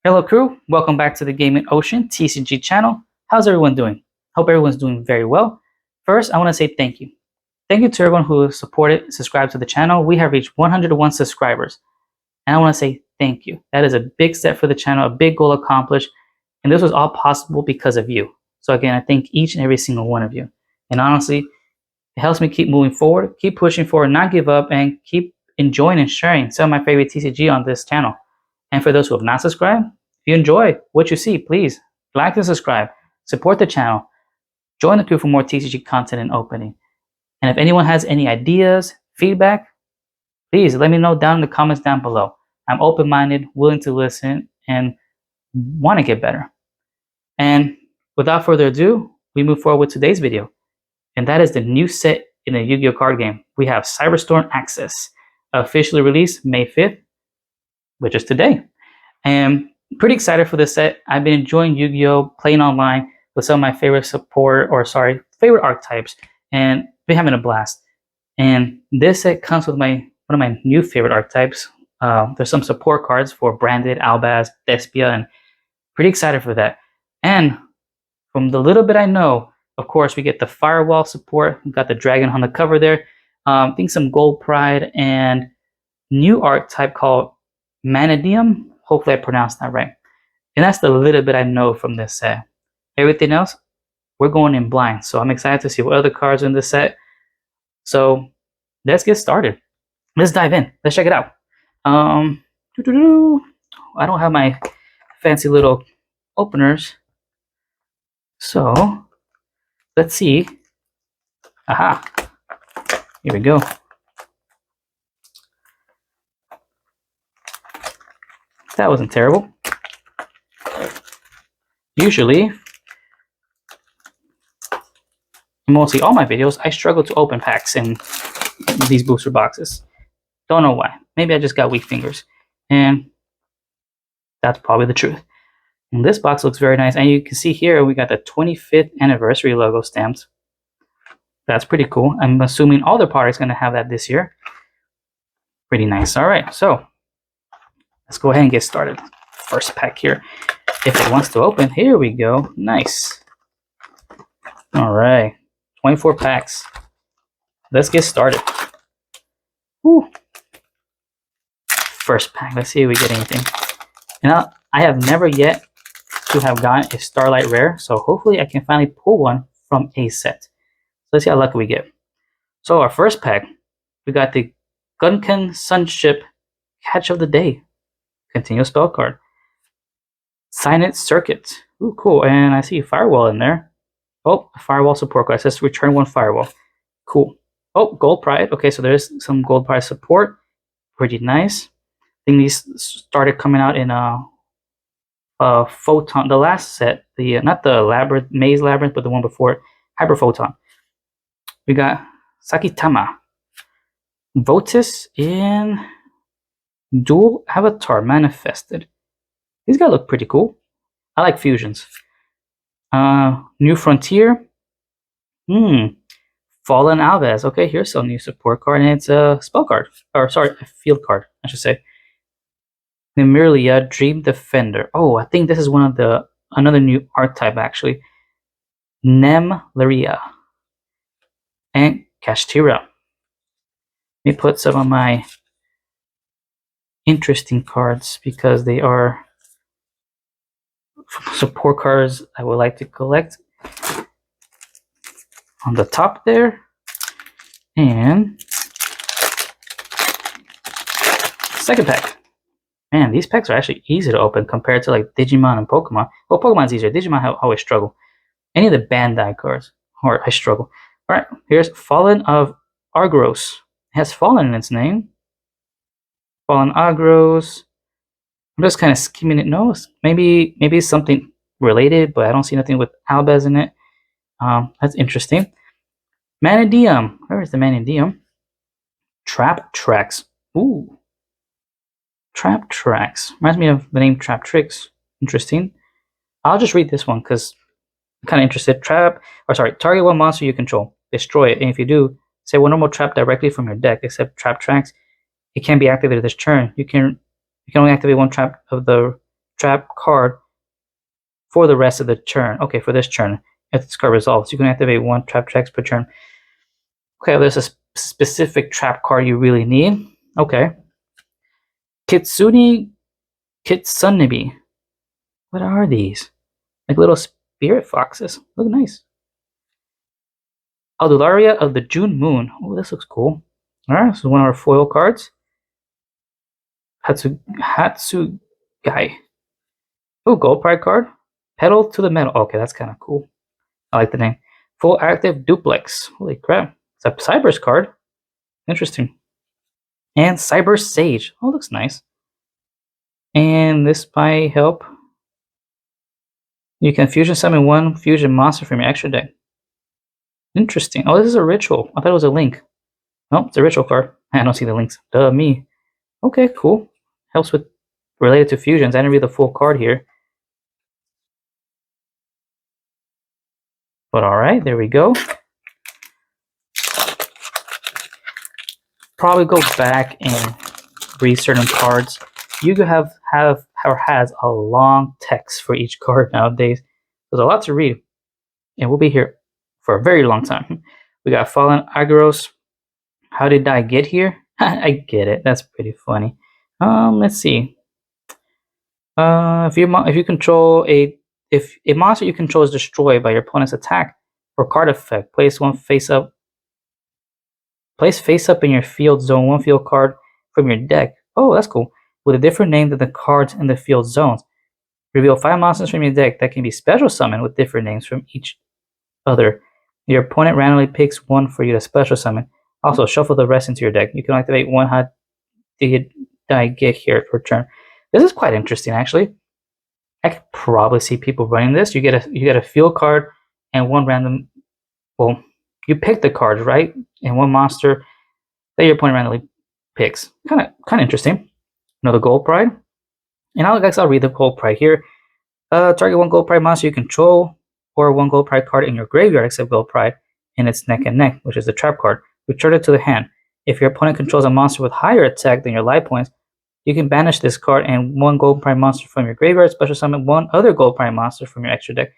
Hello crew, welcome back to the Gaming Ocean TCG channel. How's everyone doing? Hope everyone's doing very well. First, I want to say thank you. Thank you to everyone who supported, subscribed to the channel. We have reached 101 subscribers. And I want to say thank you. That is a big step for the channel, a big goal accomplished. And this was all possible because of you. So again, I thank each and every single one of you. And honestly, it helps me keep moving forward, keep pushing forward, not give up, and keep enjoying and sharing some of my favorite TCG on this channel. And for those who have not subscribed, if you enjoy what you see, please like and subscribe, support the channel, join the crew for more TCG content and opening. And if anyone has any ideas, feedback, please let me know down in the comments down below. I'm open-minded, willing to listen, and want to get better. And without further ado, we move forward with today's video. And that is the new set in the Yu-Gi-Oh card game. We have Cyberstorm Access, officially released May 5th, which is today. And pretty excited for this set. I've been enjoying Yu-Gi-Oh, playing online with some of my favorite favorite archetypes, and been having a blast. And this set comes with one of my new favorite archetypes. There's some support cards for Branded, Albaz, Despia, and pretty excited for that. And from the little bit I know, of course, we get the Firewall support. We've got the dragon on the cover there. I think some Gold Pride and new archetype called Mannadium. Hopefully I pronounced that right. And that's the little bit I know from this set. Everything else, we're going in blind. So I'm excited to see what other cards are in this set. So let's get started. Let's dive in. Let's check it out. I don't have my fancy little openers. So let's see. Aha. Here we go. That wasn't terrible. Usually, mostly all my videos, I struggle to open packs in these booster boxes. Don't know why. Maybe I just got weak fingers. And that's probably the truth. And this box looks very nice. And you can see here, we got the 25th anniversary logo stamped. That's pretty cool. I'm assuming all the products are going to have that this year. Pretty nice. All right, so let's go ahead and get started. First pack here. If it wants to open, here we go. Nice. All right, 24 packs. Let's get started. Woo. First pack. Let's see if we get anything. Now, I have never yet to have gotten a Starlight rare, so hopefully I can finally pull one from a set. Let's see how lucky we get. So our first pack, we got the Gunkan Sunship Catch of the Day. Continuous spell card. Signet Circuit. Ooh, cool. And I see a Firewall in there. Oh, a Firewall support card. It says return one Firewall. Cool. Oh, Gold Pride. Okay, so there's some Gold Pride support. Pretty nice. I think these started coming out in Photon. The last set, not the Labyrinth, Maze Labyrinth, but the one before it, Hyper Photon. We got Sakitama. Votis in Dual Avatar Manifested. These guys look pretty cool. I like fusions. New Frontier. Fallen Albaz. Okay, here's some new support card, and it's a spell card. Or sorry, a field card, I should say. Nimirlia Dream Defender. Oh, I think this is another new archetype actually. Nemleria. And Kashtira. Let me put some of my interesting cards because they are support cards I would like to collect on the top there. And second pack. Man, these packs are actually easy to open compared to like Digimon and Pokemon. Well, Pokemon's easier. Digimon I always struggle. Any of the Bandai cards, I struggle. All right, here's Fallen of Argros. It has Fallen in its name. Fallen Argros. I'm just kind of skimming it. No, maybe it's something related, but I don't see nothing with Albaz in it. That's interesting. Mannadium. Where is the Mannadium? Trap Tracks. Ooh. Trap Tracks. Reminds me of the name Trap Tricks. Interesting. I'll just read this one because I'm kind of interested. Target one monster you control. Destroy it. And if you do, say one normal trap directly from your deck, except Trap Tracks. It can be activated this turn. You can only activate one trap of the trap card for the rest of the turn. Okay, for this turn, if this card resolves, you can activate 1 trap checks per turn. Okay, there's a specific trap card you really need. Okay. Kitsunebi. What are these? Like little spirit foxes. Look nice. Aldularia of the June Moon. Oh, this looks cool. Alright, so one of our foil cards. Hatsugai. Oh, gold pride card. Pedal to the Metal. Okay, that's kind of cool. I like the name. Full active duplex. Holy crap. It's a Cybers card. Interesting. And Cyber Sage. Oh, looks nice. And this might help. You can fusion summon 1 fusion monster from your extra deck. Interesting. Oh, this is a ritual. I thought it was a link. Oh, it's a ritual card. I don't see the links. Duh, me. Okay, cool. Helps with related to fusions. I didn't read the full card here. But alright, there we go. Probably go back and read certain cards. Yu-Gi-Oh has a long text for each card nowadays. There's a lot to read. And we'll be here for a very long time. We got Fallen Agoros. How did I get here? I get it. That's pretty funny. Let's see. If you control if a monster you control is destroyed by your opponent's attack or card effect, place face up in your field zone 1 field card from your deck. Oh, that's cool. With a different name than the cards in the field zones. Reveal 5 monsters from your deck that can be special summoned with different names from each other. Your opponent randomly picks 1 for you to special summon. Also, shuffle the rest into your deck. You can activate 1 How did I get here per turn. This is quite interesting, actually. I could probably see people running this. You get a field card and 1 random. Well, you pick the cards, right? And 1 monster that your opponent randomly picks. Kind of interesting. Another gold pride. And I'll read the gold pride here. Target 1 gold pride monster you control, or 1 gold pride card in your graveyard except gold pride in its neck and neck, which is the trap card. Return it to the hand. If your opponent controls a monster with higher attack than your life points, you can banish this card and 1 gold prime monster from your graveyard, special summon 1 other gold prime monster from your extra deck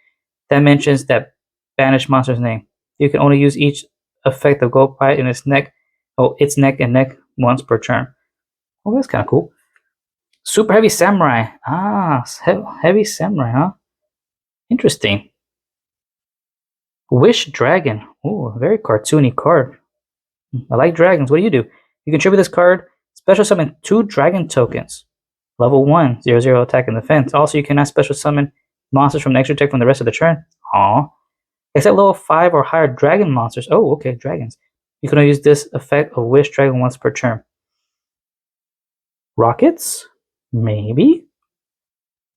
that mentions that banished monster's name. You can only use each effect of gold prime in its neck and neck once per turn. Oh, that's kind of cool. Super Heavy Samurai. Heavy Samurai, huh? Interesting. Wish Dragon. Oh, a very cartoony card. I like dragons. What do? You contribute this card, special summon 2 dragon tokens. Level 1, 0/0 attack and defense. Also, you cannot special summon monsters from the extra deck from the rest of the turn. Aww. Except level 5 or higher dragon monsters. Oh, okay, dragons. You can only use this effect of Wish Dragon once per turn. Rockets? Maybe?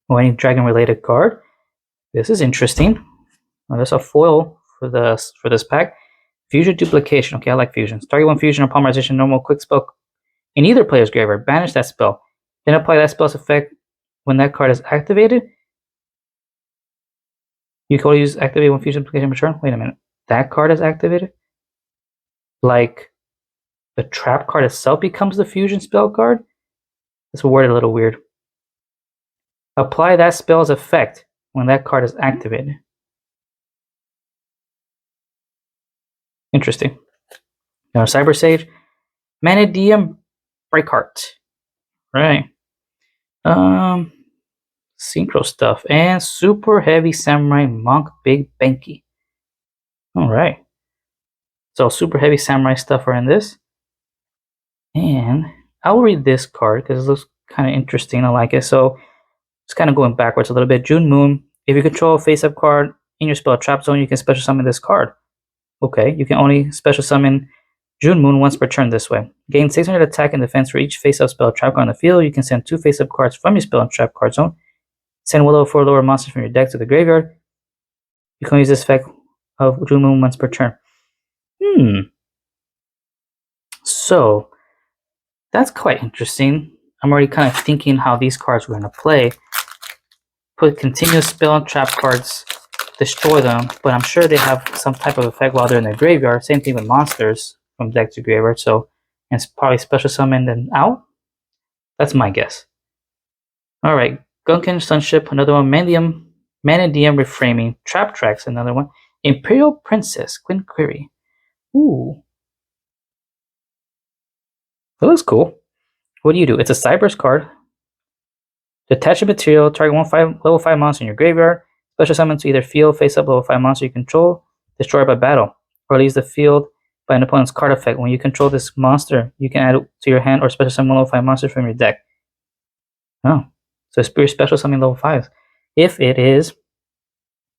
Or any dragon related card. This is interesting. There's a foil for this pack. Fusion Duplication. Okay, I like fusions. Target 1 fusion or polymerization normal quick spell in either player's graveyard. Banish that spell. Then apply that spell's effect when that card is activated. You can only use activate 1 fusion duplication per turn. Wait a minute. That card is activated? Like the trap card itself becomes the fusion spell card? It's worded a little weird. Apply that spell's effect when that card is activated. Interesting. Now, Cyber Sage, Mannadium Breakheart. Right. Synchro stuff. And Super Heavy Samurai Monk Big Banky. Alright. So, Super Heavy Samurai stuff are in this. And I'll read this card because it looks kind of interesting. I like it. So, it's kind of going backwards a little bit. June Moon. If you control a face-up card in your spell trap zone, you can special summon this card. Okay, you can only special summon June Moon once per turn this way. Gain 600 attack and defense for each face-up spell trap card on the field. You can send 2 face-up cards from your spell and trap card zone. Send 1 level 4 lower monsters from your deck to the graveyard. You can use this effect of June Moon once per turn. So, that's quite interesting. I'm already kind of thinking how these cards are going to play. Put continuous spell and trap cards, destroy them, but I'm sure they have some type of effect while they're in the graveyard. Same thing with monsters from deck to graveyard, so and it's probably special summon them out. That's my guess. Alright, Gunkin Sunship, another one. Mannadium Reframing, Trap Tracks, another one. Imperial Princess, Quinn Query. Ooh. That looks cool. What do you do? It's a Cybers card. Detach a material, target level 5 monster in your graveyard. Special summon to either field, face up level 5 monster you control, destroy by battle, or leaves the field by an opponent's card effect. When you control this monster, you can add it to your hand or special summon level 5 monsters from your deck. Oh. So it's special summon level 5s. If it is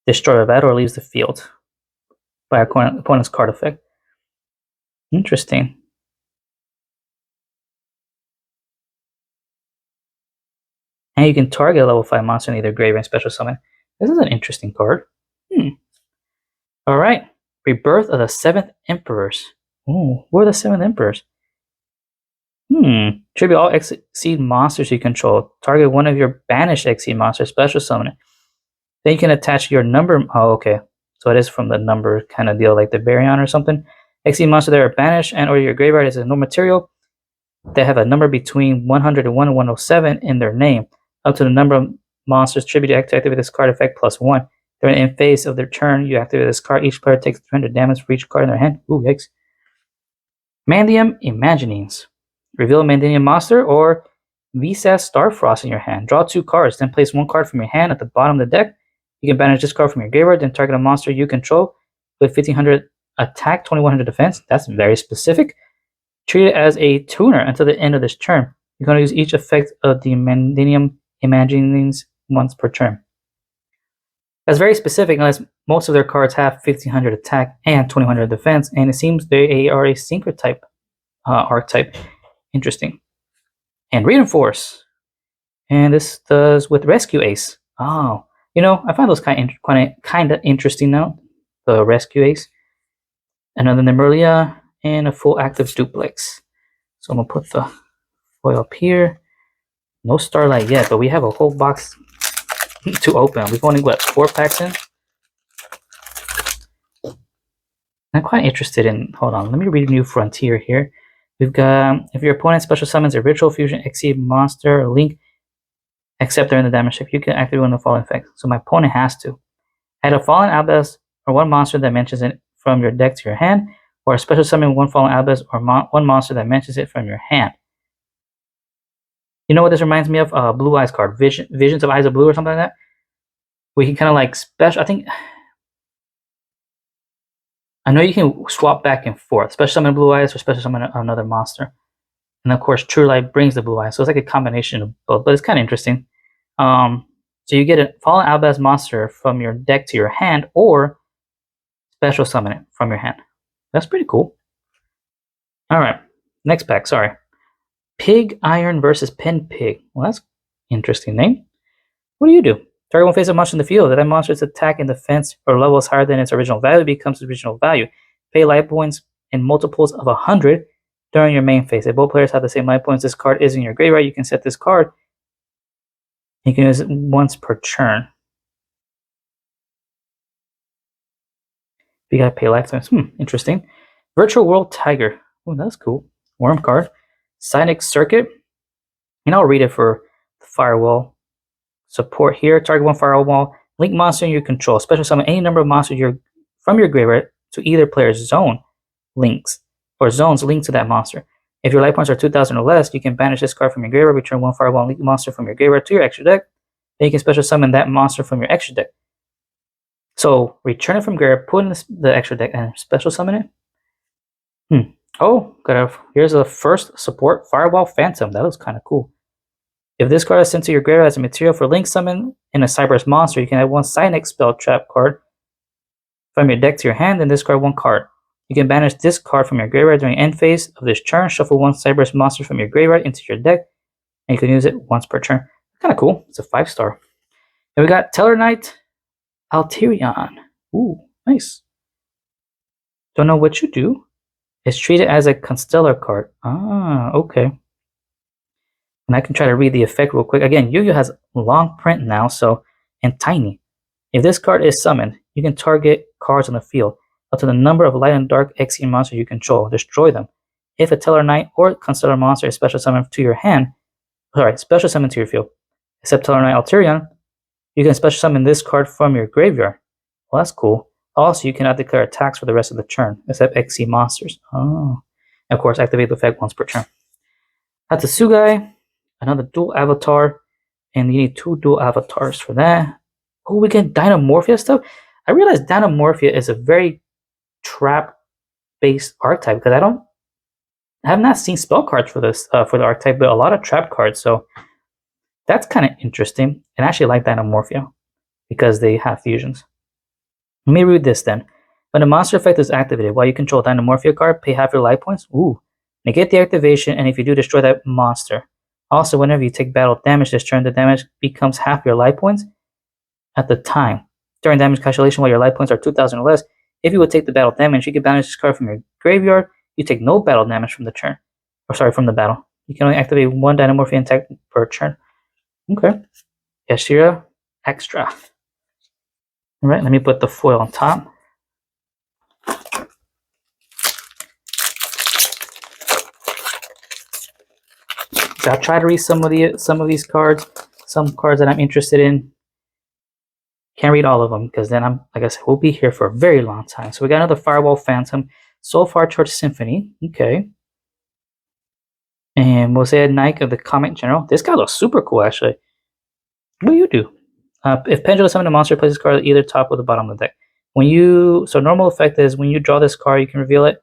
destroy by battle or leaves the field by an opponent's card effect. Interesting. And you can target a level 5 monster in either graveyard and special summon. This is an interesting card. Alright. Rebirth of the 7th Emperors. Ooh, who are the 7th Emperors? Tribute all Exceed monsters you control. Target one of your banished Exceed monsters, special summon it. Then you can attach your number. Oh, okay. So it is from the number kind of deal, like the Baryon or something. Exceed monster that are banished and or your graveyard is a no material. They have a number between 101 and 107 in their name. Up to the number of monsters tribute to activate this card effect +1. During the end phase of their turn, you activate this card. Each player takes 300 damage for each card in their hand. Ooh, yikes. Mannadium Imaginings. Reveal a Mannadium monster or Visas Starfrost in your hand. Draw 2 cards, then place 1 card from your hand at the bottom of the deck. You can banish this card from your graveyard, then target a monster you control with 1500 attack, 2100 defense. That's very specific. Treat it as a tuner until the end of this turn. You're going to use each effect of the Mannadium Imaginings once per turn. That's very specific, unless most of their cards have 1500 attack and 2100 defense, and it seems they are a synchrotype archetype. Interesting. And Reinforce. And this does with Rescue Ace. Oh, you know, I find those kind of interesting now. The Rescue Ace. Another Dinomorphia and a full active duplex. So I'm going to put the foil up here. No Starlight yet, but we have a whole box to open. We've only got 4 packs in. I'm quite interested in. Hold on, let me read New Frontier here. We've got if your opponent special summons a Ritual Fusion Exceed monster or link, except during the damage shift, you can activate one of the following effects. So my opponent has to add a Fallen Albaz or one monster that mentions it from your deck to your hand, or a special summon one Fallen Albaz or one monster that mentions it from your hand. You know what this reminds me of? Blue Eyes card, Visions of Eyes of Blue or something like that. We can kind of like special. I know you can swap back and forth, special summon Blue Eyes or special summon another monster. And of course, True Light brings the Blue Eyes, so it's like a combination of both. But it's kind of interesting. So you get a Fallen Albaz monster from your deck to your hand, or special summon it from your hand. That's pretty cool. All right, next pack. Sorry. Pig Iron versus Pen Pig. Well, that's an interesting name. What do you do? Target one face-up monster in the field. If that monster's attack and defense or level is higher than its original value, becomes its original value. Pay life points in multiples of 100 during your main phase. If both players have the same life points, this card is in your graveyard. You can set this card. You can use it once per turn. You gotta pay life points. Interesting. Virtual World Tiger. Oh, that's cool. Worm card. Cynic Circuit. And I'll read it for the Firewall. Support here. Target one Firewall. Link monster in your control. Special summon any number of monsters from your graveyard to either player's zone links or zones linked to that monster. If your life points are 2,000 or less, you can banish this card from your graveyard. Return one Firewall link monster from your graveyard to your extra deck. Then you can special summon that monster from your extra deck. So return it from graveyard, put in the extra deck, and special summon it. Oh, here's the first support Firewall Phantom. That looks kind of cool. If this card is sent to your graveyard as a material for link summon in a Cyber's monster, you can add one Cynic spell trap card from your deck to your hand, and discard one card. You can banish this card from your graveyard during end phase of this turn. Shuffle one Cyber's monster from your graveyard into your deck, and you can use it once per turn. Kind of cool. It's a 5-star. And we got Tellarknight Alterion. Ooh, nice. Don't know what you do. It's treated as a Constellar card. Ah, okay. And I can try to read the effect real quick. Again, Yu-Gi-Oh has long print now, and tiny. If this card is summoned, you can target cards on the field up to the number of light and dark Exceed monsters you control. Destroy them. If a Tellarknight or Constellar monster is special summoned to your hand, special summoned to your field, Except Tellarknight Alterion, you can special summon this card from your graveyard. Well, that's cool. Also, you cannot declare attacks for the rest of the turn, except XC monsters. Oh. And of course, activate the effect once per turn. Hatsusugai, another dual avatar, and you need 2 dual avatars for that. Oh, we get Dinomorphia stuff? I realize Dinomorphia is a very trap-based archetype, because I have not seen spell cards for this, for the archetype, but a lot of trap cards, so that's kind of interesting. And I actually like Dinomorphia, because they have fusions. Let me read this then. When the monster effect is activated, while you control Dinomorphia card, pay half your life points. Ooh. Negate the activation, and if you do, destroy that monster. Also, whenever you take battle damage this turn, the damage becomes half your life points at the time. During damage calculation, while your life points are 2,000 or less, if you would take the battle damage, you can banish this card from your graveyard. You take no battle damage from the turn. Or sorry, from the battle. You can only activate 1 Dinomorphia attack per turn. Okay. Yashira Extra. Alright, let me put the foil on top. So I'll try to read some of these cards, some cards that I'm interested in. Can't read all of them because then like I said, we'll be here for a very long time. So we got another Firewall Phantom, Soulfar Charged Symphony, okay, and Mosaic Knight of the Comet General. This guy looks super cool actually. What do you do? If Pendulum summon a monster, place this card at either top or the bottom of the deck. So normal effect is when you draw this card, you can reveal it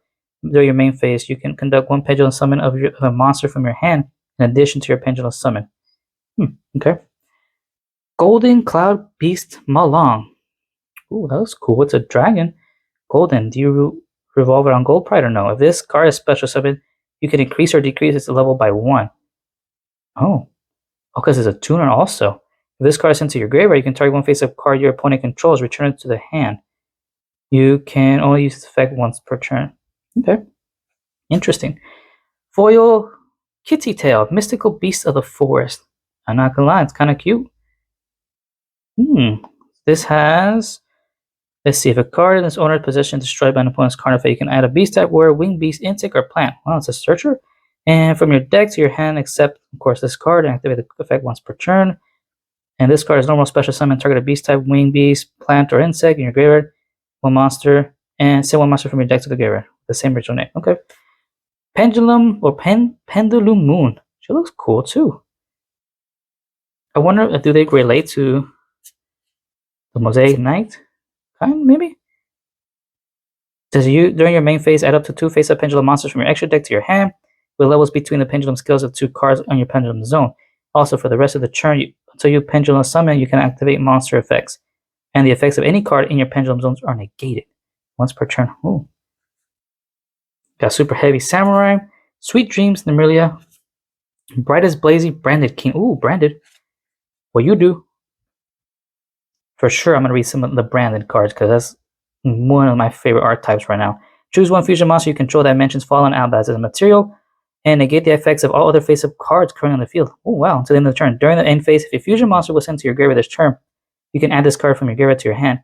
during your main phase. You can conduct 1 Pendulum summon of a monster from your hand in addition to your Pendulum summon. Okay. Golden Cloud Beast Malong. Ooh, that looks cool. It's a dragon. Golden. Do you revolve it on Gold Pride or no? If this card is special summon, you can increase or decrease its level by 1. Oh, because it's a tuner also. If this card is sent to your graveyard, you can target 1 face-up card your opponent controls, return it to the hand. You can only use this effect once per turn. Okay. Interesting. Foil Kitty Tail, Mystical Beast of the Forest. I'm not gonna lie, it's kind of cute. This has, let's see, if a card in its owner's possession is destroyed by an opponent's card effect, you can add a beast type word, winged beast, insect, or plant. Well, it's a searcher. And from your deck to your hand, except, of course, this card, and activate the effect once per turn. And this card is normal special summon, target a beast type, winged beast, plant, or insect in your graveyard. 1 monster, and send 1 monster from your deck to the graveyard. The same original name. Okay. Pendulum or Pendulum Moon. She looks cool too. I wonder, do they relate to the Mosaic Knight? Maybe? Does you, during your main phase, add up to 2 face-up pendulum monsters from your extra deck to your hand, with levels between the pendulum skills of 2 cards on your pendulum zone. Also, for the rest of the turn, until you pendulum summon, you can activate monster effects. And the effects of any card in your pendulum zones are negated. Once per turn. Ooh. Got Super Heavy Samurai, Sweet Dreams, Nymeria, Brightest Blazing, Branded King. Ooh, branded. What you do? For sure, I'm going to read some of the branded cards because that's one of my favorite archetypes right now. Choose 1 fusion monster you control that mentions Fallen Albaz as a material, and negate the effects of all other face-up cards currently on the field. Oh wow, until the end of the turn. During the end phase, if a fusion monster was sent to your graveyard this turn, you can add this card from your graveyard to your hand.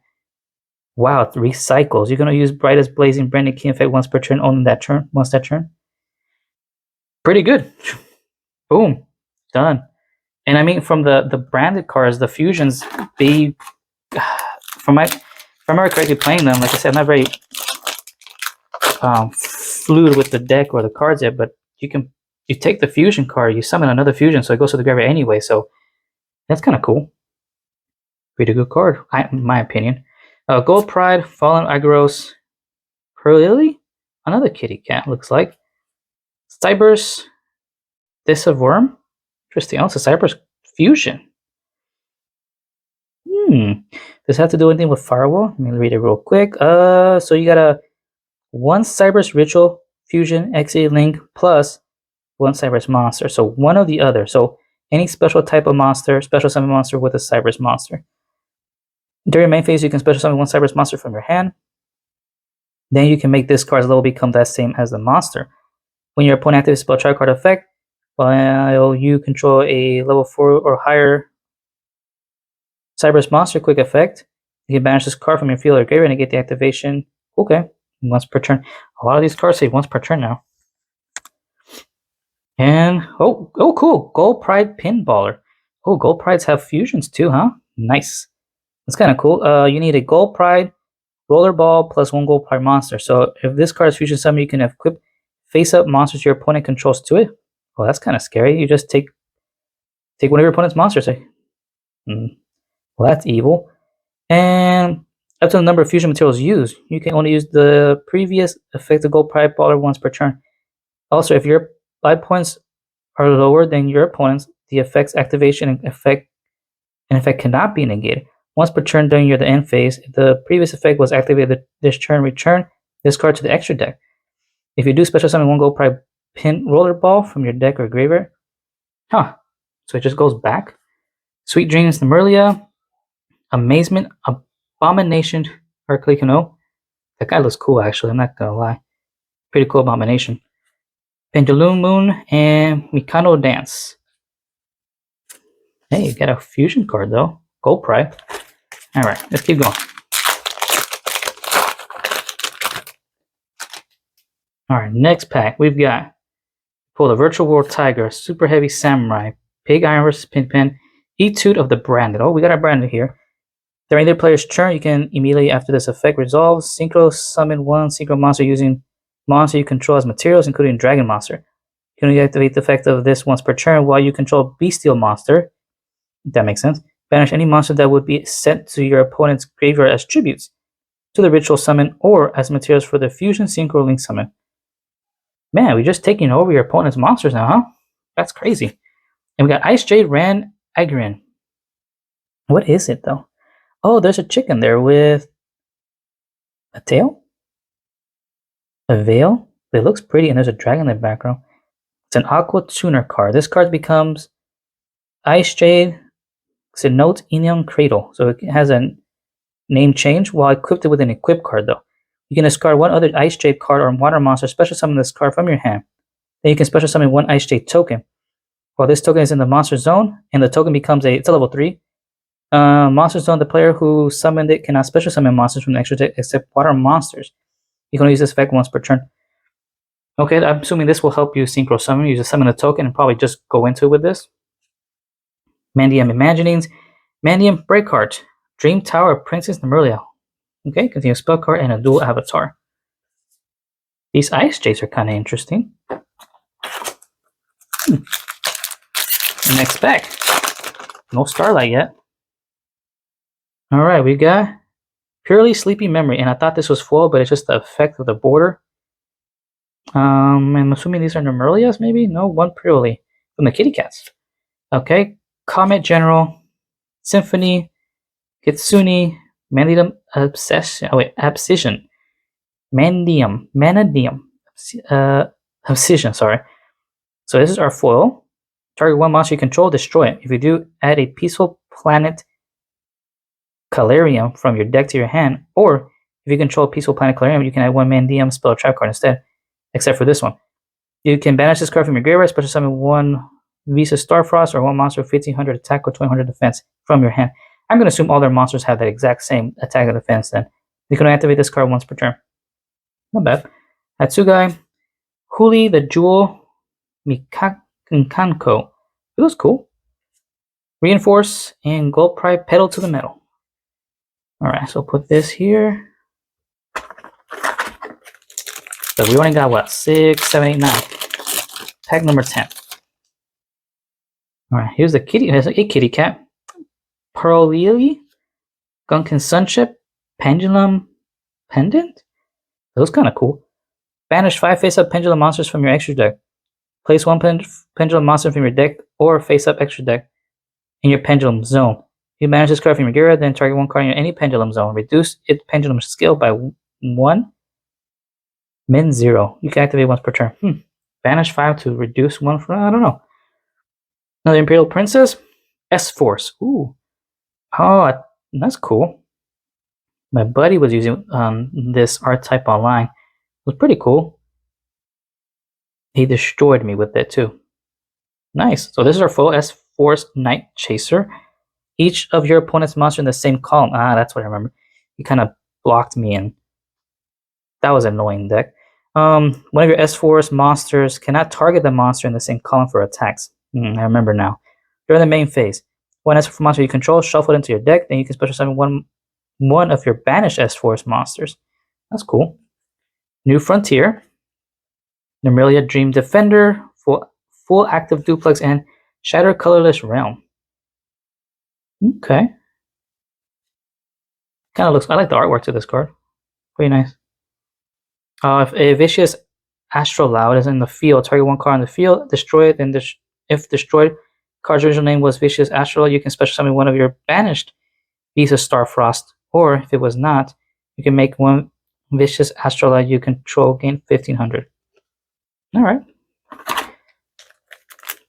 Wow, it recycles. You're going to use Brightest Blazing Branded King effect once per turn, only that turn, once that turn. Pretty good. Boom. Done. And I mean, from the branded cards, the fusions, they, from my, if I remember correctly playing them, like I said, I'm not very fluid with the deck or the cards yet, but you take the fusion card, you summon another fusion, so it goes to the graveyard anyway, so that's kind of cool. Pretty good card, in my opinion. Gold Pride, Fallen Agros, Pearly, another kitty cat, looks like. Cybers, this a worm? Interesting. Also, Cybers Fusion. Does it have to do anything with Firewall? Let me read it real quick. So you got a 1 Cybers Ritual Fusion XA Link plus 1 Cybers Monster. So one or the other. So any special type of monster, special summon monster with a Cybers Monster. During main phase, you can special summon 1 Cybers Monster from your hand. Then you can make this card's level become that same as the monster. When your opponent activates spell try card effect, while you control a level 4 or higher Cybers Monster quick effect, you can banish this card from your field or graveyard and get the activation. Okay, once per turn. A lot of these cards say once per turn now. And oh, cool! Gold Pride Pinballer. Oh, gold prides have fusions too, huh? Nice. That's kind of cool. You need a gold pride, rollerball, plus 1 gold pride monster. So if this card is fusion summon, you can equip face-up monsters your opponent controls to it. Well, that's kind of scary. You just take one of your opponent's monsters. Well, that's evil. And up to the number of fusion materials used, you can only use the previous effective gold pride baller once per turn. Also, if your life points are lower than your opponent's, the effect's activation and effect cannot be negated. Once per turn during the end phase, if the previous effect was activated this turn, return this card to the extra deck. If you do special summon 1 gold pride pin rollerball from your deck or graveyard, so it just goes back. Sweet Dreams, Dinomorphia, Amazement, Abomination, Arclicono. That guy looks cool, actually. I'm not gonna lie. Pretty cool Abomination. Pendulum Moon and Mikano Dance. Hey, you got a fusion card though. Gold Pride. Alright, let's keep going. Alright, next pack we've got pull the Virtual War Tiger, Super Heavy Samurai, Pig Iron vs. Pinpen, Etude of the Branded. Oh, we got our Branded here. During their player's turn, you can immediately after this effect resolves, synchro summon 1 synchro monster using monster you control as materials, including Dragon Monster. You can only activate the effect of this once per turn while you control Bestial Monster. That makes sense. Banish any monster that would be sent to your opponent's graveyard as tributes to the ritual summon or as materials for the fusion synchro link summon. Man, we're just taking over your opponent's monsters now, huh? That's crazy. And we got Ice Jade Ran Agrin. What is it though? Oh, there's a chicken there with a tail? A veil? It looks pretty and there's a dragon in the background. It's an Aqua Tuner card. This card becomes Ice Jade Note Inion Cradle. So it has a name change while equipped with an equip card though. You can discard 1 other Ice Jade card or water monster, special summon this card from your hand. Then you can special summon 1 Ice Jade token. While this token is in the monster zone, and the token becomes it's a level 3. Monster zone, the player who summoned it cannot special summon monsters from the extra deck except water monsters. You can only use this effect once per turn. Okay, I'm assuming this will help you synchro summon. You just summon a token and probably just go into it with this. Mannadium Imaginings, Mannadium Breakheart, Dream Tower of Princess Dinomorphia. Okay, continue spell card and a dual avatar. These Ice Jades are kind of interesting. Next pack. No Starlight yet. Alright, we got Purely Sleepy Memory, and I thought this was foil, but it's just the effect of the border. I'm assuming these are Dinomorphias, maybe? No, 1 Purely from the Kitty Cats. Okay, Comet General, Symphony, Kitsune, Mannadium Obsession. Oh wait, Abscission. Mannadium. Obsession, sorry. So this is our foil. Target 1 monster you control, destroy it. If you do, add a Peaceful Planet Calarium from your deck to your hand, or if you control Peaceful Planet Calarium, you can add 1 Mannadium spell trap card instead, except for this one. You can banish this card from your graveyard, special summon 1 Visa Starfrost or 1 monster with 1500 attack or 1200 defense from your hand. I'm going to assume all their monsters have that exact same attack and defense then. You can activate this card once per turn. Not bad. Atsugai, Huli the Jewel, Mikanko. It was cool. Reinforce and Gold Pride Pedal to the Metal. Alright, so put this here. So we only got what? 6, 7, 8, 9. Pack number 10. Alright, here's the kitty. Here's a kitty cat. Pearl Lily, Gunkin Sunship, Pendulum Pendant? That was kind of cool. Banish 5 face-up pendulum monsters from your extra deck. Place 1 pendulum monster from your deck or face-up extra deck in your pendulum zone. You banish this card from your graveyard, then target 1 card in any pendulum zone. Reduce its pendulum skill by 1. Min 0. You can activate once per turn. Banish 5 to reduce 1 from, I don't know. Another Imperial Princess. S-Force. Ooh. Oh, that's cool. My buddy was using this archetype online. It was pretty cool. He destroyed me with it too. Nice. So this is our full S-Force Night Chaser. Each of your opponent's monsters in the same column. Ah, that's what I remember. He kind of blocked me in. That was an annoying deck. One of your S-Force monsters cannot target the monster in the same column for attacks. I remember now. During the main phase, One S4 monster you control, shuffle it into your deck, then you can special summon one of your banished S4's monsters. That's cool. New Frontier, Nymeria Dream Defender, full active duplex, and Shatter Colorless Realm. Okay. Kind of looks. I like the artwork to this card. Pretty nice. If a vicious Astral Loud is in the field, target one card in the field, destroy it, and if destroyed, card's original name was Vicious Astral, you can special summon one of your banished Beast of Starfrost, or if it was not, you can make one Vicious Astral Loud you control gain 1500. Alright.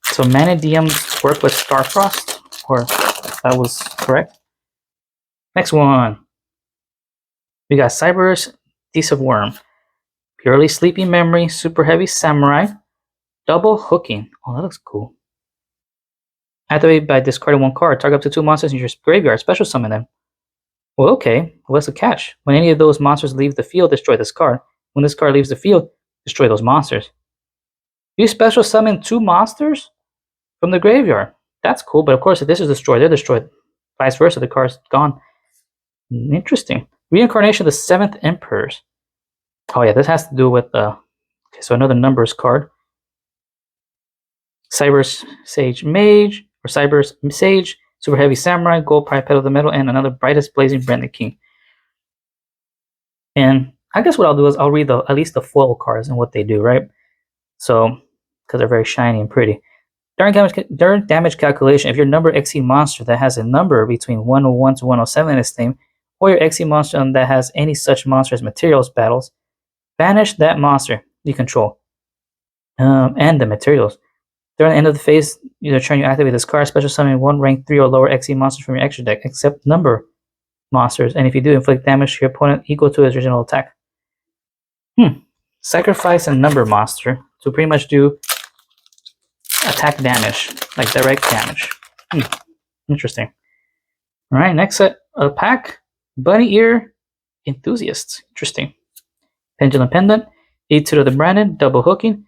So Mannadium work with Starfrost, or that was correct. Next one. We got Cyber's Decisive Worm. Purely Sleepy Memory, Super Heavy Samurai, Double Hooking. Oh, that looks cool. Activate by discarding one card. Target up to 2 monsters in your graveyard. Special summon them. Well, okay. What's the catch? When any of those monsters leave the field, destroy this card. When this card leaves the field, destroy those monsters. You special summon 2 monsters from the graveyard. That's cool, but of course, if this is destroyed, they're destroyed. Vice versa, the card's gone. Interesting. Reincarnation of the 7th Emperors. Oh yeah, this has to do with okay, so another numbers card. Cyber's Sage Mage, or Cyber's Sage, Super Heavy Samurai, Gold Pride Pedal of the Metal, and another Brightest Blazing Branded King. And I guess what I'll do is I'll read at least the foil cards and what they do, right? So, because they're very shiny and pretty. During damage calculation, if your number exceeds monster that has a number between 101 to 107 in its name, or your exceed monster that has any such monster as materials battles, banish that monster you control and the materials. During the end of the phase, your turn, you activate this card, special summon 1 rank 3 or lower XE monsters from your extra deck, except number monsters, and if you do, inflict damage to your opponent equal to his original attack. Sacrifice a number monster to pretty much do attack damage, like direct damage. Interesting. Alright, next set of pack, Bunny Ear Enthusiasts. Interesting. Pendulum Pendant, Etude of the Branded, Double Hooking.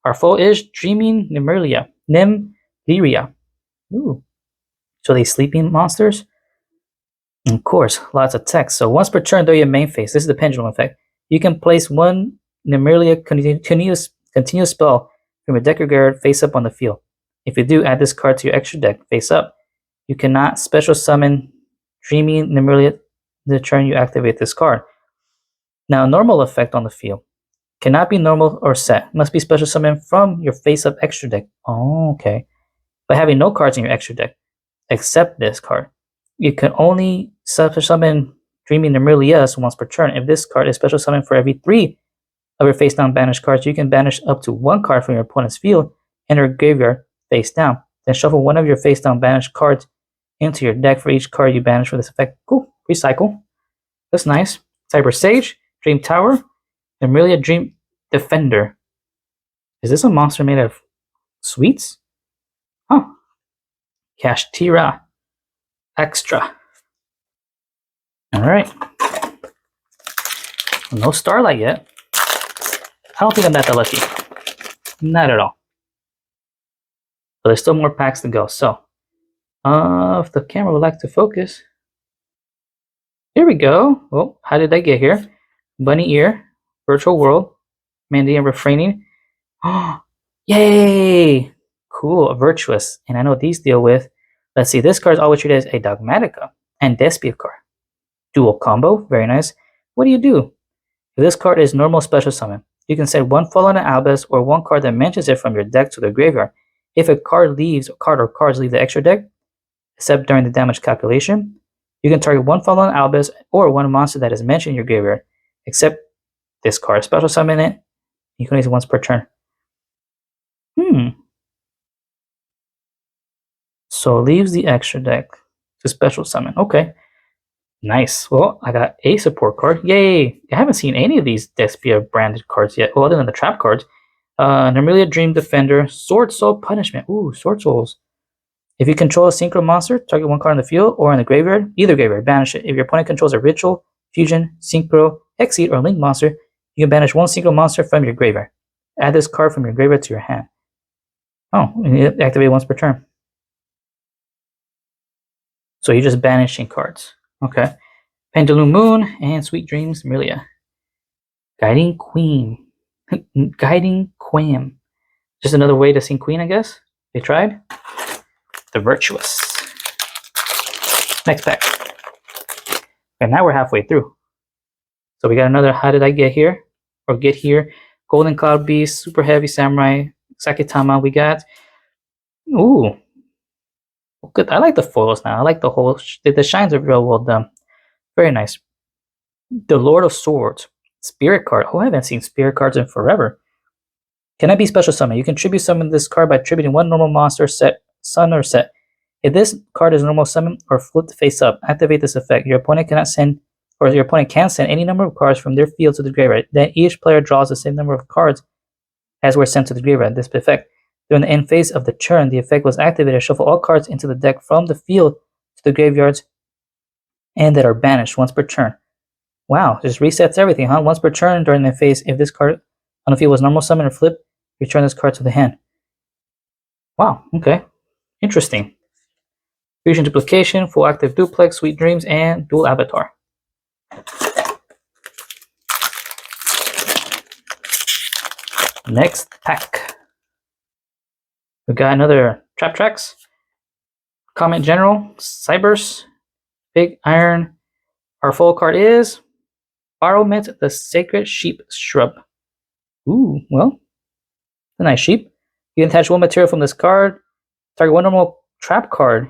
Our foe is Dreaming Nymeria. Ooh. So they sleeping monsters? And of course, lots of text. So once per turn during your main phase, this is the pendulum effect, you can place one Nymeria continuous spell from your deck or graveyard face up on the field. If you do, add this card to your extra deck face up. You cannot special summon Dreaming Nymeria the turn you activate this card. Now, normal effect on the field. Cannot be normal or set. Must be special summoned from your face-up extra deck. Oh, okay. By having no cards in your extra deck, except this card, you can only special summon Dreaming Nymeria once per turn. If this card is special summoned for every 3 of your face-down banished cards, you can banish up to 1 card from your opponent's field and your graveyard face down. Then shuffle one of your face-down banished cards into your deck for each card you banish for this effect. Cool. Recycle. That's nice. Cyber Sage, Dream Tower, Nymeria Dream Defender. Is this a monster made of sweets? Huh. Kashtira Extra. Alright. No Starlight yet. I don't think I'm that lucky. Not at all. But there's still more packs to go. So, if the camera would like to focus. Here we go. Oh, how did I get here? Bunny Ear, Virtual World, Mannadium Refraining. Oh, yay! Cool, Virtuous. And I know these deal with, let's see, this card is always treated as a Dogmatica and Despia card. Dual combo, very nice. What do you do? If this card is normal special summon, you can send 1 Fallen Albaz or 1 card that mentions it from your deck to the graveyard. If a card leaves, or cards leave the extra deck, except during the damage calculation, you can target 1 Fallen Albaz or 1 monster that is mentioned in your graveyard, except this card. Special summon it. You can use it once per turn. So leaves the extra deck to special summon. Okay. Nice. Well, I got a support card. Yay! I haven't seen any of these Despia branded cards yet. Well, other than the trap cards. Nymeria Dream Defender, Sword Soul Punishment. Ooh, Sword Souls. If you control a synchro monster, target 1 card in the field or in the graveyard, either graveyard, banish it. If your opponent controls a ritual, fusion, synchro, exceed, or link monster, you can banish 1 synchro monster from your graveyard. Add this card from your graveyard to your hand. Oh, you need to activate once per turn. So you're just banishing cards. Okay. Pendulum Moon and Sweet Dreams Milia. Guiding Queen. Guiding Queen. Just another way to sing Queen, I guess. They tried. The Virtuous. Next pack. And now we're halfway through. So we got another How Did I Get Here? Or Get Here. Golden Cloud Beast, Super Heavy Samurai, Sakitama. We got. Ooh. Good. I like the foils now. I like the whole. The shines are real well done. Very nice. The Lord of Swords. Spirit card. Oh, I haven't seen spirit cards in forever. Can I be special summon? You can tribute summon this card by attributing one normal monster set, sun or set. If this card is normal summon or flipped face up, activate this effect. Your opponent can send any number of cards from their field to the graveyard. Then each player draws the same number of cards as were sent to the graveyard. This effect. During the end phase of the turn, the effect was activated. Shuffle all cards into the deck from the field to the graveyards and that are banished once per turn. Wow, just resets everything, huh? Once per turn during the phase, if this card on the field was normal summon or flip, return this card to the hand. Wow, okay. Interesting. Fusion Duplication, Full Active Duplex, Sweet Dreams, and Dual Avatar. Next pack. We got another Trap Tracks. Comment General, Cybers, Big Iron. Our full card is Borrowment, the Sacred Sheep Shrub. Ooh, well, a nice sheep. You can attach one material from this card. Target one normal trap card.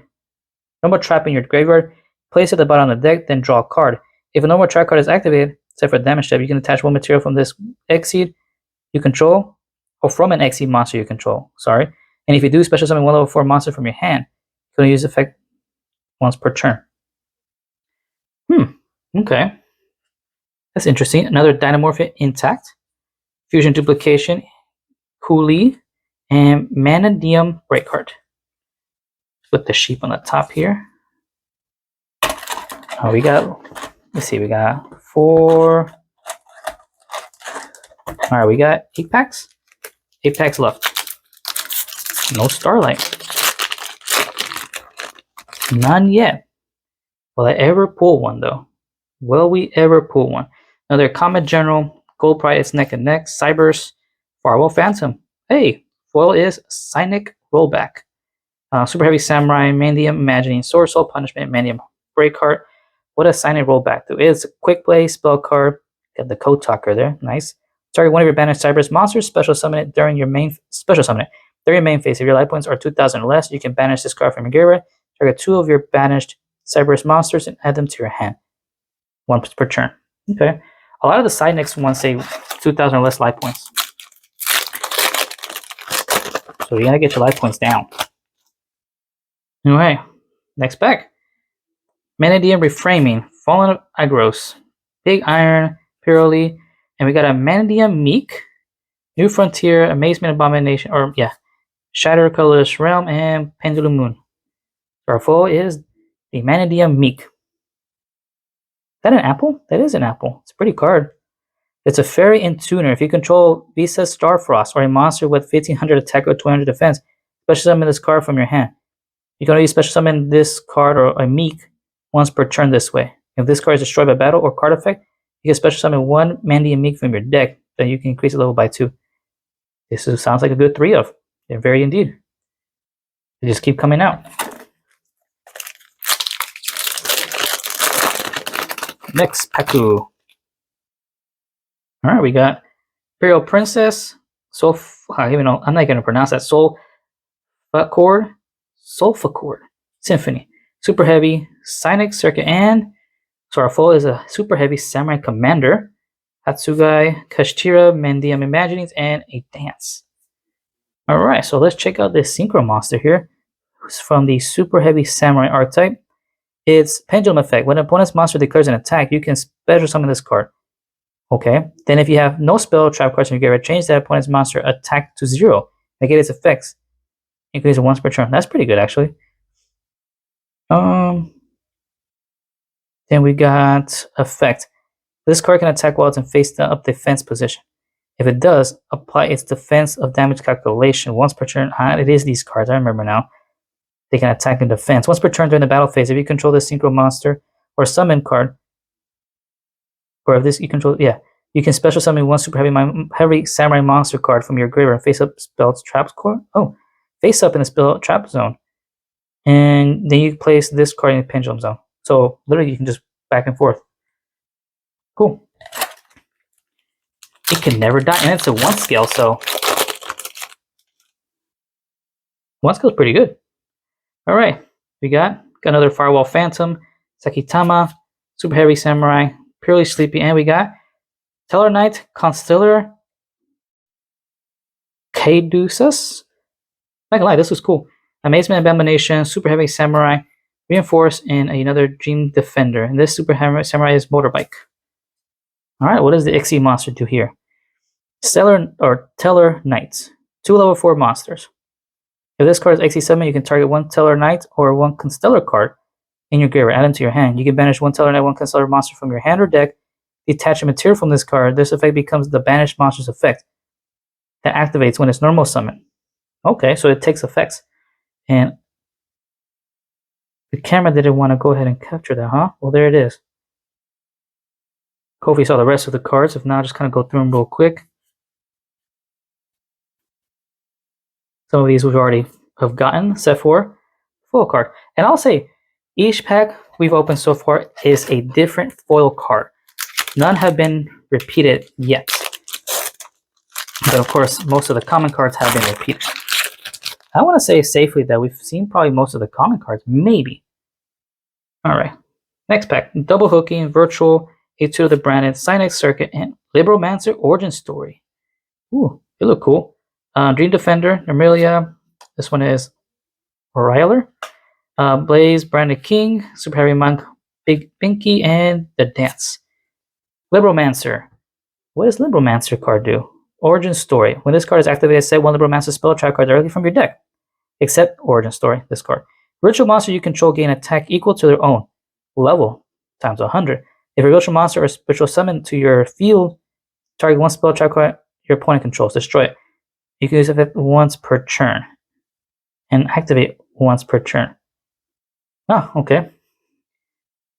Normal trap in your graveyard. Place it at the bottom of the deck, then draw a card. If a normal trap card is activated, except for damage step, you can attach one material from this Exceed you control, or from an Exceed monster you control. Sorry. And if you do special summon one level 4 monster from your hand, you can use the effect once per turn. Okay. That's interesting. Another Dinomorphia Intact. Fusion Duplication, Huli, and Mannadium Break card. Put the sheep on the top here. Oh, we got 4. Alright, we got 8 packs. 8 packs left. No Starlight. None yet. Will I ever pull one though? Will we ever pull one? Another Comet General, Gold Prize neck and neck, Cybers, Firewall Phantom. Hey, foil is Cynic Rollback. Super Heavy Samurai, Mannadium, Imagining, Sword Soul Punishment, Mannadium Break card. What does Cynic Rollback do? It's a quick play spell card. Got the Code Talker there. Nice. Target one of your banished Cybers monsters, special summon it during your main phase. If your life points are 2,000 or less, you can banish this card from your graveyard. Target 2 of your banished Cybers monsters and add them to your hand. Once per turn. Okay. A lot of the side next ones say 2,000 or less life points. So you gotta get your life points down. Anyway, next pack. Mannadium Reframing, Fallen Agros, Big Iron, Purely, and we got a Mannadium Meek, New Frontier, Amazement Abomination, Shatter Colorless Realm, and Pendulum Moon. So our foil is the Mannadium Meek. Is that an apple? That is an apple. It's a pretty card. It's a fairy and tuner. If you control Visa Starfrost or a monster with 1500 attack or 200 defense, special summon this card from your hand. You can only special summon this card or a Meek once per turn this way. If this card is destroyed by battle or card effect, you can special summon one Mannadium Meek from your deck, then you can increase the level by 2. This sounds like a good 3 of. They're very indeed. They just keep coming out. Next Paku. Alright, we got Imperial Princess, I'm not gonna pronounce that. Sulfachord Symphony. Super Heavy, Cynic Circuit, and so our foil is a Super Heavy Samurai Commander, Hatsugai, Kashtira, Mannadium Imaginings, and a Dance. Alright, so let's check out this Synchro monster here. It's from the Super Heavy Samurai archetype. It's Pendulum Effect. When an opponent's monster declares an attack, you can special summon this card. Okay. Then if you have no spell trap cards in your graveyard, change that opponent's monster attack to 0. Negate its effects. Increase it once per turn. That's pretty good, actually. Then we got Effect. This card can attack while it's in face up defense position. If it does, apply its defense of damage calculation once per turn. It is these cards, I remember now. They can attack and defense. Once per turn during the battle phase, if you control this synchro monster or summon card, or if this you control, you can special summon one super heavy samurai monster card from your graveyard and face up spell traps core. Oh, face up in the spell trap zone, and then you place this card in the pendulum zone. So literally, you can just back and forth. Cool. It can never die, and it's a 1 scale, so 1 scale is pretty good. All right, we got another Firewall Phantom, Sakitama, Super Heavy Samurai, Purely Sleepy, and we got Teller Knight, Constellar, Caduceus. Not gonna lie, this was cool. Amazement, Abomination, Super Heavy Samurai, Reinforce, and another Dream Defender. And this Super Heavy Samurai is Motorbike. All right, what does the XE monster do here? Stellar or Teller Knights, 2 level 4 monsters. If this card is XE summon, you can target 1 Teller Knight or 1 Constellar card in your graveyard, add them to your hand. You can banish 1 Teller Knight, 1 Constellar monster from your hand or deck, detach a material from this card. This effect becomes the banished monster's effect that activates when it's normal summon. Okay, so it takes effects. And the camera didn't want to go ahead and capture that, huh? Well, there it is. Hopefully you saw the rest of the cards. If not, just kind of go through them real quick. Some of these we've already have gotten, set for foil card. And I'll say, each pack we've opened so far is a different foil card. None have been repeated yet. But of course, most of the common cards have been repeated. I want to say safely that we've seen probably most of the common cards, maybe. Alright, next pack. Double Hooking, Virtual, A2 of the Branded, Cynex Circuit, and Libromancer Origin Story. Ooh, they look cool. Dream Defender, Amelia. This one is Ryler. Blaze, Branded King, Super Heavy Monk, Big Binky, and The Dance. Libromancer. What does Libromancer card do? Origin Story. When this card is activated, set 1 Libromancer spell trap card directly from your deck. Except Origin Story, this card. Virtual monster you control gain attack equal to their own level times 100. If a virtual monster or spiritual summon to your field, target 1 spell trap card your opponent controls, destroy it. You can use it once per turn and activate once per turn. Oh, okay.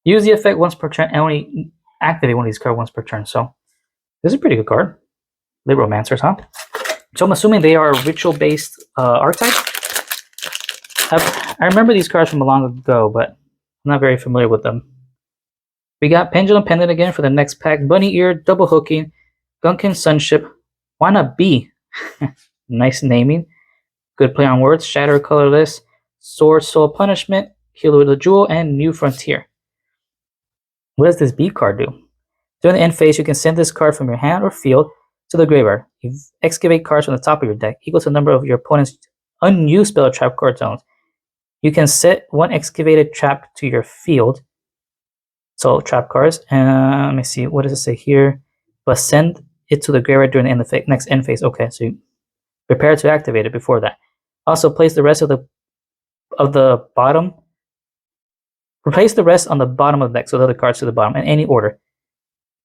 Use the effect once per turn and only activate one of these cards once per turn. So this is a pretty good card. Libromancers, huh? So I'm assuming they are ritual-based archetypes. I remember these cards from a long ago, but I'm not very familiar with them. We got Pendulum Pendant again for the next pack. Bunny Ear, Double Hooking, Gunkin Sunship, Wanna Be. Nice naming. Good play on words. Shatter Colorless, Sword Soul Punishment, Kilo the Jewel, and New Frontier. What does this B card do? During the end phase, you can send this card from your hand or field to the graveyard. You excavate cards from the top of your deck, equal to the number of your opponent's unused spell trap card zones. You can set 1 excavated trap to your field. So trap cards. Let me see. What does it say here? But send it to the graveyard during the end of the next end phase. Okay, so you prepare to activate it before that. Also, place the rest of the bottom. Replace the rest on the bottom of the deck, so the other cards to the bottom in any order,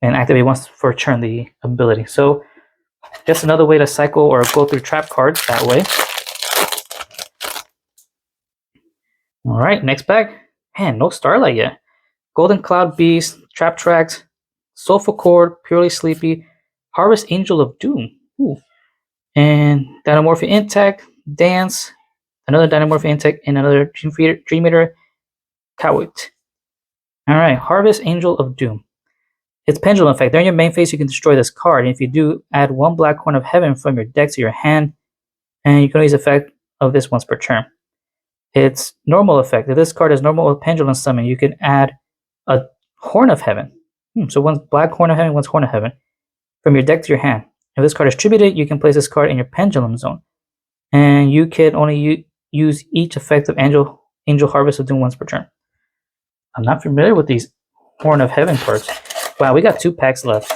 and activate once per turn the ability. So just another way to cycle or go through trap cards that way. All right, next pack. Man, no Starlight yet. Golden Cloud Beast, Trap Tracks, Soulful Chord, Purely Sleepy, Harvest Angel of Doom. Ooh. And Dinomorphia Intact, Dance, another Dinomorphia Intact, and another Dream Eater, Kawit. Alright, Harvest Angel of Doom. It's Pendulum Effect. During your main phase, you can destroy this card. And if you do, add 1 Black Horn of Heaven from your deck to your hand, and you can use the effect of this once per turn. It's normal effect. If this card is normal with Pendulum Summon, you can add a Horn of Heaven. So 1 Black Horn of Heaven, 1 Horn of Heaven from your deck to your hand. If this card is tributed, you can place this card in your Pendulum Zone. And you can only use each effect of Angel Harvest of Doom once per turn. I'm not familiar with these Horn of Heaven cards. Wow, we got 2 packs left.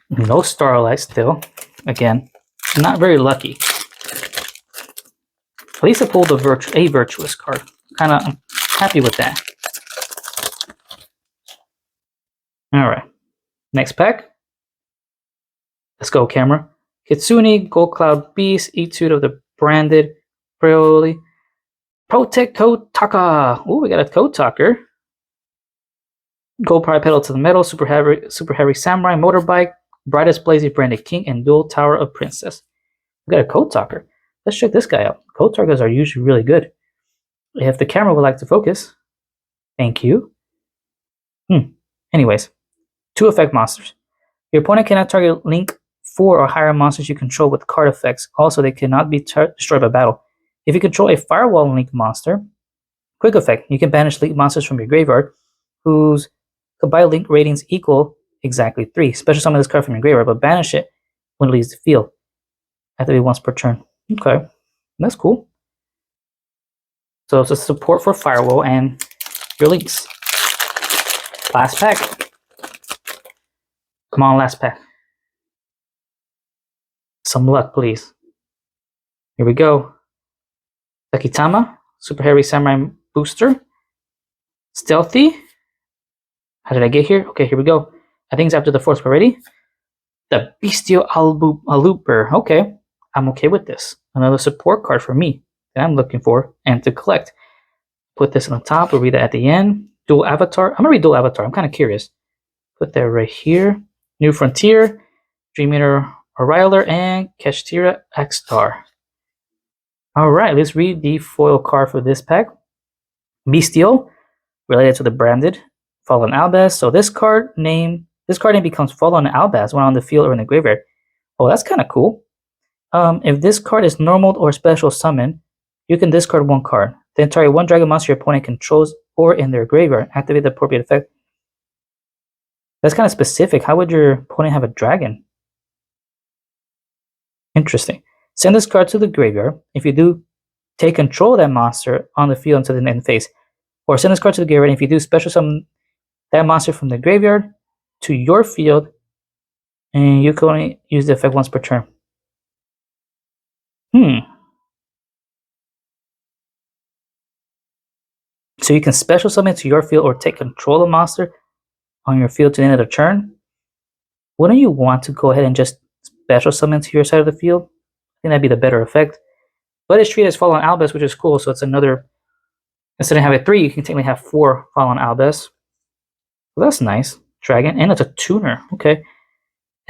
No Starlight still. Again, not very lucky. At least I pulled a Virtuous card. I'm happy with that. Alright. Next pack. Let's go, camera. Kitsune, Gold Cloud Beast, Etude of the Branded, Protect Code Taka. Ooh, we got a Code Talker. Gold Pride Pedal to the Metal, Super Heavy Samurai, Motorbike, Brightest Blazing Branded King, and Dual Tower of Princess. We got a Code Talker. Let's check this guy out. Code Talkers are usually really good. If the camera would like to focus. Thank you. Anyways, 2 effect monsters. Your opponent cannot target Link 4 or higher monsters you control with card effects. Also, they cannot be destroyed by battle. If you control a Firewall Link monster, quick effect, you can banish Link monsters from your graveyard whose combined Link ratings equal exactly 3. Special summon this card from your graveyard, but banish it when it leaves the field. Activate once per turn. Okay, that's cool. So it's a support for Firewall and your links. Last pack. Come on, last pack. Some luck, please. Here we go. Sakitama, Super Heavy Samurai Booster. Stealthy. How did I get here? Okay, here we go. I think it's after the 4th square. Ready? The Bestial Aluper. Okay, I'm okay with this. Another support card for me that I'm looking for and to collect. Put this on the top. We'll read that at the end. Dual Avatar. I'm going to read Dual Avatar. I'm kind of curious. Put that right here. New Frontier, Dream Eater Oriler, and Kashtira X-Star. Alright, let's read the foil card for this pack. Bestial, related to the branded Fallen Albaz. So this card name becomes Fallen Albaz when on the field or in the graveyard. Oh, that's kind of cool. If this card is normal or special summon, you can discard 1 card. Then target 1 dragon monster your opponent controls or in their graveyard. Activate the appropriate effect. That's kind of specific. How would your opponent have a dragon? Interesting. Send this card to the graveyard. If you do, take control of that monster on the field until the end phase. Or send this card to the graveyard. If you do, special summon that monster from the graveyard to your field, and you can only use the effect once per turn. So you can special summon to your field or take control of the monster on your field to the end of the turn. Wouldn't you want to go ahead and just special summon to your side of the field? I think that'd be the better effect. But it's treated as Fallen Albaz, which is cool. So it's another, instead of having 3, you can technically have 4 Fallen Albaz. Well, that's nice. Dragon, and it's a tuner. Okay.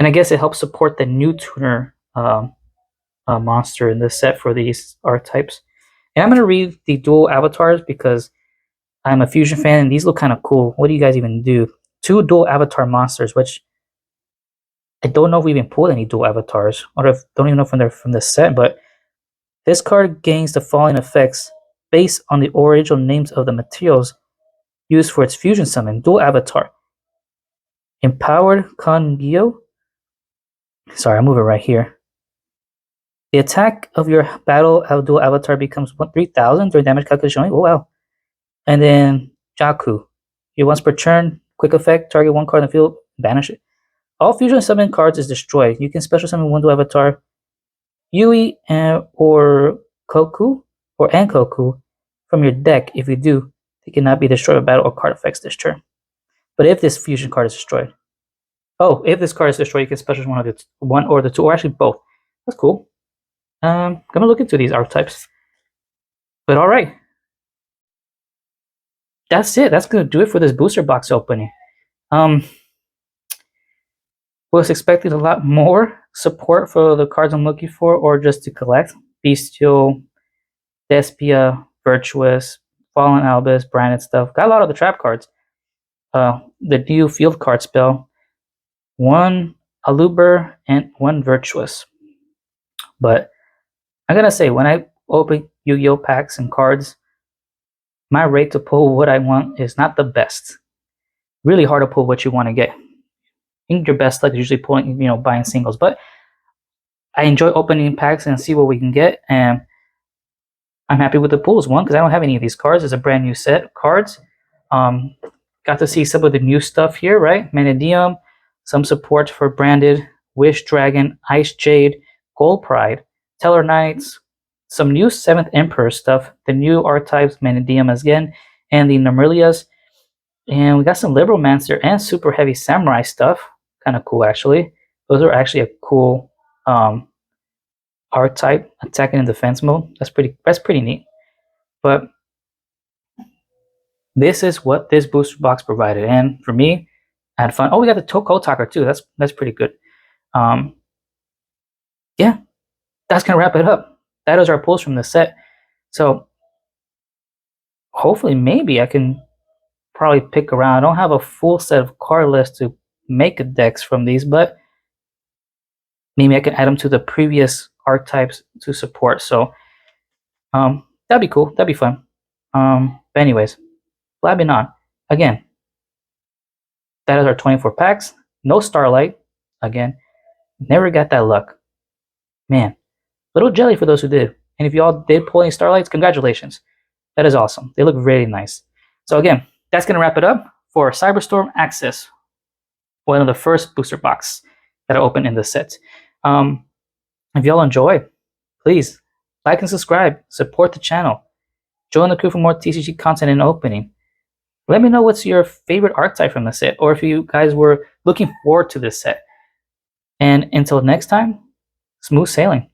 And I guess it helps support the new tuner monster in this set for these archetypes. And I'm going to read the dual avatars because I'm a fusion fan and these look kind of cool. What do you guys even do? 2 dual avatar monsters, which I don't know if we even pulled any dual avatars, or if don't even know if they're from this set, but this card gains the following effects based on the original names of the materials used for its fusion summon. Dual avatar. Empowered Yugioh. Sorry, I'll move it right here. The attack of your battle dual avatar becomes 3000 during damage calculation. Oh wow. And then Jaku. You once per turn, quick effect, target 1 card in the field, banish it. All fusion summon cards is destroyed. You can special summon 1 dual avatar, Yui or Koku or Ankoku from your deck. If you do, they cannot be destroyed by battle or card effects this turn. But if this fusion card is destroyed, if this card is destroyed, you can special summon one or the 2, or actually both. That's cool. Gonna look into these archetypes. But all right, that's it. That's gonna do it for this booster box opening. Was expecting a lot more support for the cards I'm looking for, or just to collect. Bestial, Despia, Virtuous, Fallen Albaz, branded stuff. Got a lot of the trap cards. The new field card spell. 1 Aluber and 1 Virtuous. But I'm gonna say, when I open Yu-Gi-Oh packs and cards, my rate to pull what I want is not the best. Really hard to pull what you want to get. I think your best luck is usually pulling, buying singles. But I enjoy opening packs and see what we can get, and I'm happy with the pulls. 1, because I don't have any of these cards. It's a brand new set of cards. Got to see some of the new stuff here, right? Mannadium, some support for branded, Wish Dragon, Ice Jade, Gold Pride, Teller Knights, some new 7th Emperor stuff, the new archetypes, Mannadium again, and the Normilias. And we got some Libromancer and Super Heavy Samurai stuff. Kind of cool, actually. Those are actually a cool archetype attacking in defense mode. That's pretty neat. But this is what this booster box provided, and for me, I had fun. Oh, we got the Toko Talker too. That's pretty good. Yeah, that's gonna wrap it up. That is our pulls from the set. So hopefully, maybe I can probably pick around. I don't have a full set of card lists to make a decks from these, but maybe I can add them to the previous archetypes to support. So that'd be cool. That'd be fun. But anyways, blabbing on. Again, that is our 24 packs. No Starlight. Again, never got that luck. Man, little jelly for those who did. And if you all did pull any Starlights, congratulations. That is awesome. They look really nice. So again, that's going to wrap it up for Cyberstorm Access, one of the first booster box that I opened in the set. If y'all enjoy, please like and subscribe, support the channel, join the crew for more TCG content and opening. Let me know what's your favorite archetype from the set, or if you guys were looking forward to this set. And until next time, smooth sailing.